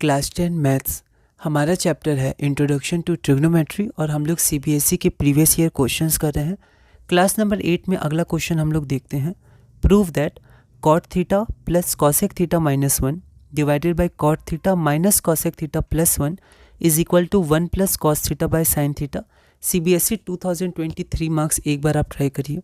Class 10 maths हमारा chapter है introduction to trigonometry और हम लोग सीबीएसई के प्रीवियस ईयर क्वेश्चंस कर रहे हैं। क्लास नंबर 8 में अगला क्वेश्चन हम लोग देखते हैं। Prove that cot theta plus cosec theta minus 1 divided by cot theta minus cosec theta plus 1 is equal to 1 plus cos theta by sine theta. CBSE 2023 marks एक बार आप ट्राई करिए।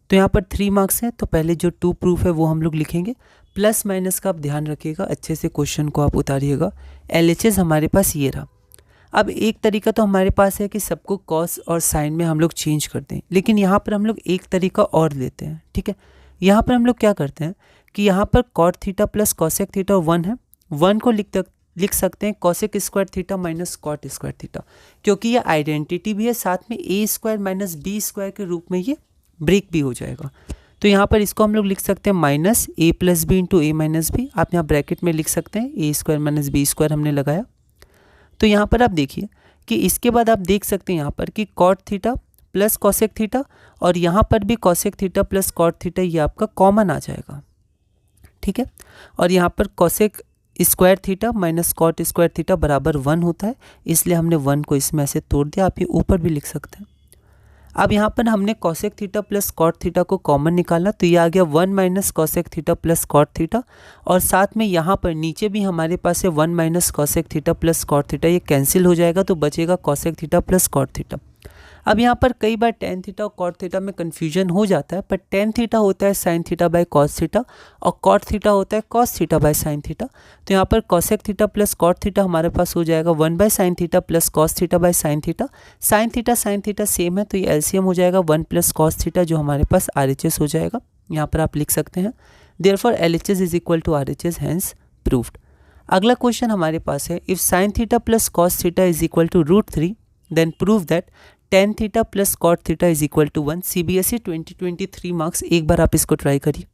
तो यहाँ पर 3 मार्क्स हैं, तो पहले जो 2 प्रूफ है वो हम लोग लिखेंगे। प्लस माइनस का आप ध्यान रखिएगा, अच्छे से क्वेश्चन को आप उतारिएगा। LHS हमारे पास ये रहा। अब एक तरीका तो हमारे पास है कि सबको कॉस और साइन में हम लोग चेंज करते हैं, लेकिन यहाँ पर हम लोग एक तरीका और लेते हैं। ठीक है, यहाँ पर हम लोग क्या करते हैं कि यहाँ पर cot theta plus cosec theta 1 है, 1 को लिख सकते हैं cosec square theta minus cot square theta, क्योंकि ये आइडेंटिटी भी है, साथ में A square minus B square के रूप में ये ब्रेक भी हो जाएगा। तो यहाँ पर इसको हम लोग लिख सकते हैं माइनस ए प्लस बी इंटू ए माइनस बी। आप यहाँ ब्रैकेट में लिख सकते हैं ए स्क्वायर माइनस बी स्क्वायर हमने लगाया। तो यहाँ पर आप देखिए कि इसके बाद आप देख सकते हैं यहाँ पर कि cot theta plus cosec theta और यहाँ पर भी cosec theta plus cot theta ये आपका कॉमन आ जाएगा। ठीक है, और यहाँ पर cosec square theta minus cot square theta बराबर 1 होता है, इसलिए हमने 1 को इसमें ऐसे तोड़ दिया। आप ये ऊपर भी लिख सकते हैं। अब यहाँ पर हमने cosec theta plus cot theta को कॉमन निकाला, तो ये आ गया 1 minus cosec theta plus cot theta, और साथ में यहाँ पर नीचे भी हमारे पास है 1 minus cosec theta plus cot theta. ये कैंसिल हो जाएगा तो बचेगा cosec theta plus cot theta. अब यहाँ पर कई बार टेन थीटा और कॉट थीटा में कन्फ्यूजन हो जाता है, पर टेन थीटा होता है sine theta by cos theta और कॉट थीटा होता है cos theta by sine theta. तो यहाँ पर cosec theta plus cot theta हमारे पास हो जाएगा 1 bye sine theta plus cos theta by sine theta. Sine theta same है, तो ये एलसीएम हो जाएगा 1 प्लस कॉस थीटा, जो हमारे पास RHS हो जाएगा। यहाँ पर आप लिख सकते हैं therefore LHS is equal to RHS, hence proved. अगला क्वेश्चन हमारे पास है, if sine theta plus cos theta is equal to √3 then prove that tan theta plus cot theta is equal to 1। CBSE 2023 marks एक बार आप इसको try करिए।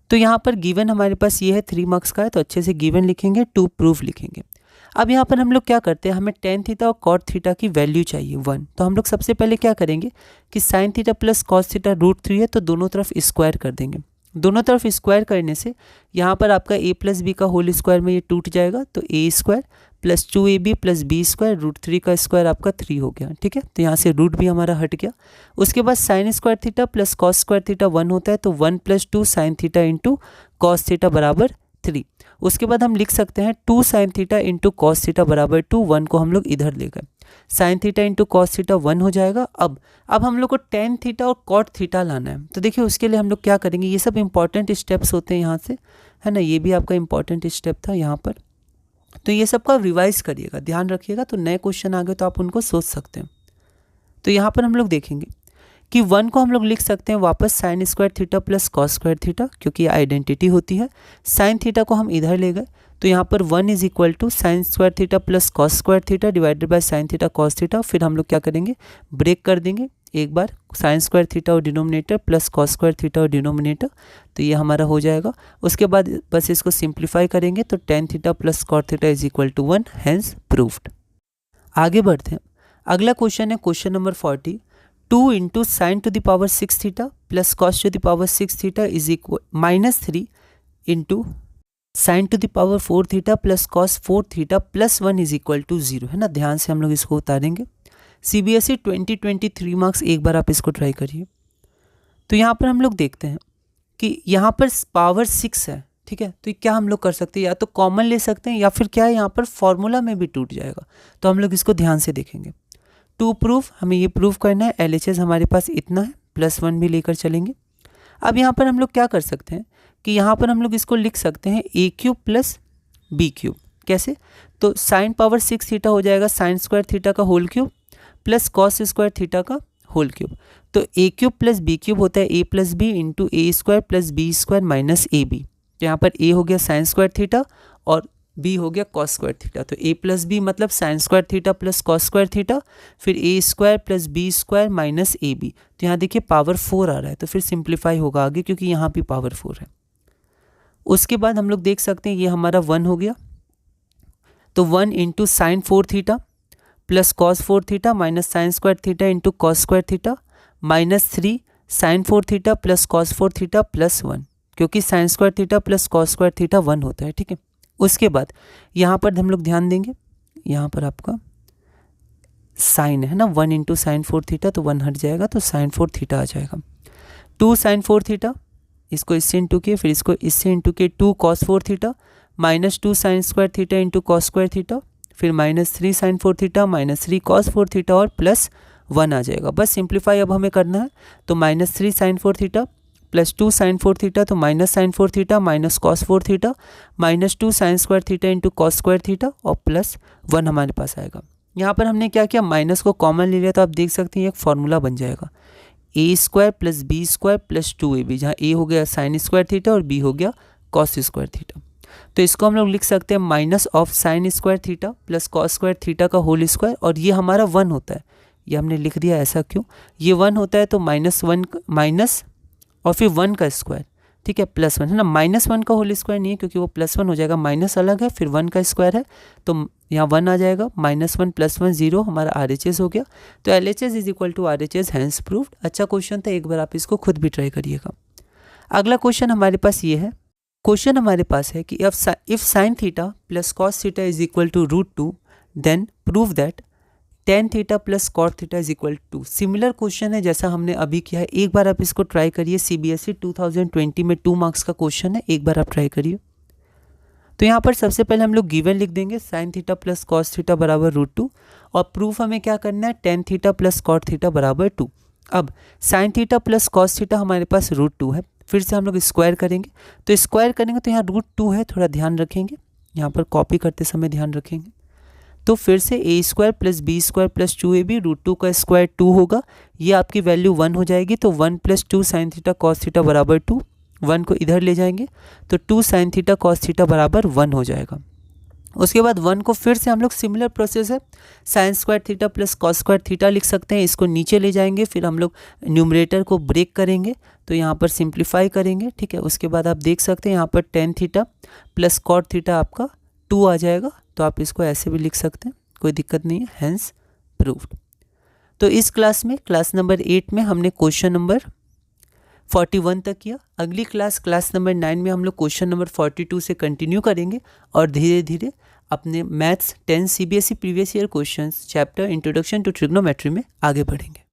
तो यहाँ पर गिवन हमारे पास ये है 3 मार्क्स का है, तो अच्छे से गिवन लिखेंगे, 2 प्रूफ लिखेंगे। अब यहाँ पर हम लोग क्या करते हैं, हमें टेन थीटा और कॉट थीटा की वैल्यू चाहिए 1, तो हम लोग सबसे पहले क्या करेंगे कि sign theta plus cos theta √3 है, तो दोनों तरफ स्क्वायर कर देंगे। दोनों तरफ स्क्वायर करने से यहाँ पर आपका a प्लस बी का होल स्क्वायर में ये टूट जाएगा, तो a square plus 2ab plus B square √3 का स्क्वायर आपका 3 हो गया। ठीक है, तो यहाँ से रूट भी हमारा हट गया। उसके बाद sign square theta plus cos square theta 1 होता है, तो 1 plus 2 sine theta into cos theta बराबर 3। उसके बाद हम लिख सकते हैं 2 sine theta into cos theta बराबर 2, 1 को हम लोग इधर ले गए, sine theta into cos theta 1 हो जाएगा। अब हम लोग को टेन थीटा और कॉट थीटा लाना है, तो देखिए उसके लिए हम लोग क्या करेंगे, ये सब इंपॉर्टेंट स्टेप्स होते हैं यहाँ से, है ना, ये भी आपका इंपॉर्टेंट स्टेप था यहाँ पर, तो ये सबका रिवाइज करिएगा, ध्यान रखिएगा, तो नए क्वेश्चन आ गए तो आप उनको सोच सकते हैं। तो यहाँ पर हम लोग देखेंगे कि 1 को हम लोग लिख सकते हैं वापस sign square theta plus cos square theta, क्योंकि आइडेंटिटी होती है। साइन थीटा को हम इधर ले गए, तो यहाँ पर 1 is equal to sine square theta plus cos square theta divided by sine theta cos theta. फिर हम लोग क्या करेंगे, ब्रेक कर देंगे एक बार, साइन स्क्वायर थीटा और denominator plus cos square theta और डिनोमिनेटर, तो ये हमारा हो जाएगा। उसके बाद बस इसको सिंप्लीफाई करेंगे, तो tan theta plus cot theta is equal to 1, hence proved. आगे बढ़ते हैं। अगला क्वेश्चन है question number 40, 2 into sine to the power 6 theta plus cos to the power 6 theta is equal माइनस 3 into sine to the power 4 theta plus cos 4 theta plus 1 is equal to 0, है ना। ध्यान से हम लोग इसको उतारेंगे। सीबीएसई 2023 मार्क्स एक बार आप इसको ट्राई करिए। तो यहाँ पर हम लोग देखते हैं कि यहाँ पर पावर 6 है, ठीक है, तो क्या हम लोग कर सकते हैं, या तो कॉमन ले सकते हैं या फिर क्या है यहाँ पर फॉर्मूला में भी टूट जाएगा, तो हम लोग इसको ध्यान से देखेंगे। 2 प्रूफ, हमें ये प्रूफ करना है। LHS हमारे पास इतना है, प्लस 1 भी लेकर चलेंगे। अब यहाँ पर हम लोग क्या कर सकते हैं कि यहाँ पर हम लोग इसको लिख सकते हैं a³ प्लस b³। कैसे, तो साइन पावर 6 थीटा हो जाएगा साइन स्क्वायर थीटा का whole cube plus cos square theta का होल क्यूब, तो a³ प्लस b³ होता है a plus B into a square plus B square minus ab। तो यहाँ पर a हो गया साइन स्क्वायर थीटा और b हो गया कॉस स्क्वायर थीटा, तो a प्लस बी मतलब sine square theta plus cos square theta, फिर a square plus B square minus ab। तो यहाँ देखिए पावर 4 आ रहा है, तो फिर सिंप्लीफाई होगा आगे, क्योंकि यहाँ भी पावर 4 है। उसके बाद हम लोग देख सकते हैं ये हमारा 1 हो गया, तो 1 into sine 4 theta plus cos 4 theta minus sine square theta into cos square theta minus 3 sine 4 theta plus cos 4 theta plus 1, क्योंकि sine square theta plus cos square theta 1 होता है। ठीक है, उसके बाद यहाँ पर हम लोग ध्यान देंगे, यहाँ पर आपका साइन है ना, 1 इंटू साइन 4 थीटा, तो 1 हट जाएगा तो साइन 4 थीटा आ जाएगा। 2 साइन 4 थीटा, इसको इससे इंटू किए, फिर इसको इससे इंटू किए, 2 cos 4 theta, minus 2 sine square theta into cos square theta, फिर minus 3 sine 4 theta, minus 3 cos 4 theta और प्लस 1 आ जाएगा। बस सिंप्लीफाई अब हमें करना है, तो minus 3 sine 4 theta plus 2 sine 4 theta, तो minus sine 4 theta minus cos 4 theta, minus 2 sine square theta into cos square theta और प्लस 1 हमारे पास आएगा। यहाँ पर हमने क्या किया, माइनस को कॉमन ले लिया, तो आप देख सकते हैं एक फॉर्मूला बन जाएगा, a square plus B square plus 2ab, जहाँ ए हो गया साइन स्क्वायर थीटा और बी हो गया कॉस स्क्वायर थीटा। तो इसको हम लोग लिख सकते हैं minus of sine square theta plus cos square theta का होल स्क्वायर, और ये हमारा 1 होता है, ये हमने लिख दिया, ऐसा क्यों, ये 1 होता है तो -1 माइनस और फिर 1 का स्क्वायर, ठीक है, प्लस 1 है ना, -1 का होल स्क्वायर नहीं है क्योंकि वो +1 हो जाएगा, माइनस अलग है, फिर 1 का स्क्वायर है तो यहाँ 1 आ जाएगा, -1 + 1 0, हमारा RHS हो गया। तो LHS is equal to RHS, hence proved. अच्छा क्वेश्चन था, एक बार आप इसको खुद भी ट्राई करिएगा। अगला क्वेश्चन हमारे पास ये है, क्वेश्चन हमारे पास है कि if sine theta plus cos theta is equal to √2 then prove that tan theta plus cot theta is equal to. Similar question है जैसा हमने अभी किया है, एक बार आप इसको ट्राई करिए। CBSE 2020 में 2 मार्क्स का क्वेश्चन है, एक बार आप ट्राई करिए। तो यहाँ पर सबसे पहले हम लोग गिवन लिख देंगे, sine theta plus cos theta बराबर √2, और प्रूफ हमें क्या करना है, tan theta plus cot theta बराबर 2। अब sine theta plus cos theta हमारे पास √2 है, फिर से हम लोग स्क्वायर करेंगे, तो स्क्वायर करेंगे तो यहाँ √2 है, थोड़ा ध्यान रखेंगे, यहाँ पर कॉपी करते समय ध्यान रखेंगे। तो फिर से a square plus B square plus 2ab, √2 का स्क्वायर 2 होगा, ये आपकी वैल्यू 1 हो जाएगी, तो 1 + 2 साइन थीटा कॉस थीटा बराबर 2, 1 को इधर ले जाएंगे तो 2 साइन थीटा कॉस थीटा बराबर 1 हो जाएगा। उसके बाद 1 को फिर से हम लोग सिमिलर प्रोसेस है, sign square theta plus cos square theta लिख सकते हैं, इसको नीचे ले जाएंगे, फिर हम लोग न्यूमरेटर को ब्रेक करेंगे, तो यहाँ पर सिंप्लीफाई करेंगे, ठीक है। उसके बाद आप देख सकते हैं यहाँ पर tan theta plus cot theta आपका 2 आ जाएगा, तो आप इसको ऐसे भी लिख सकते हैं, कोई दिक्कत नहीं है, हैंस प्रूव्ड। तो इस क्लास में, क्लास नंबर 8 में हमने क्वेश्चन नंबर 41 तक किया। अगली क्लास नंबर 9 में हम लोग क्वेश्चन नंबर 42 से कंटिन्यू करेंगे और धीरे धीरे अपने maths 10 CBSE previous year questions chapter introduction to trigonometry में आगे बढ़ेंगे।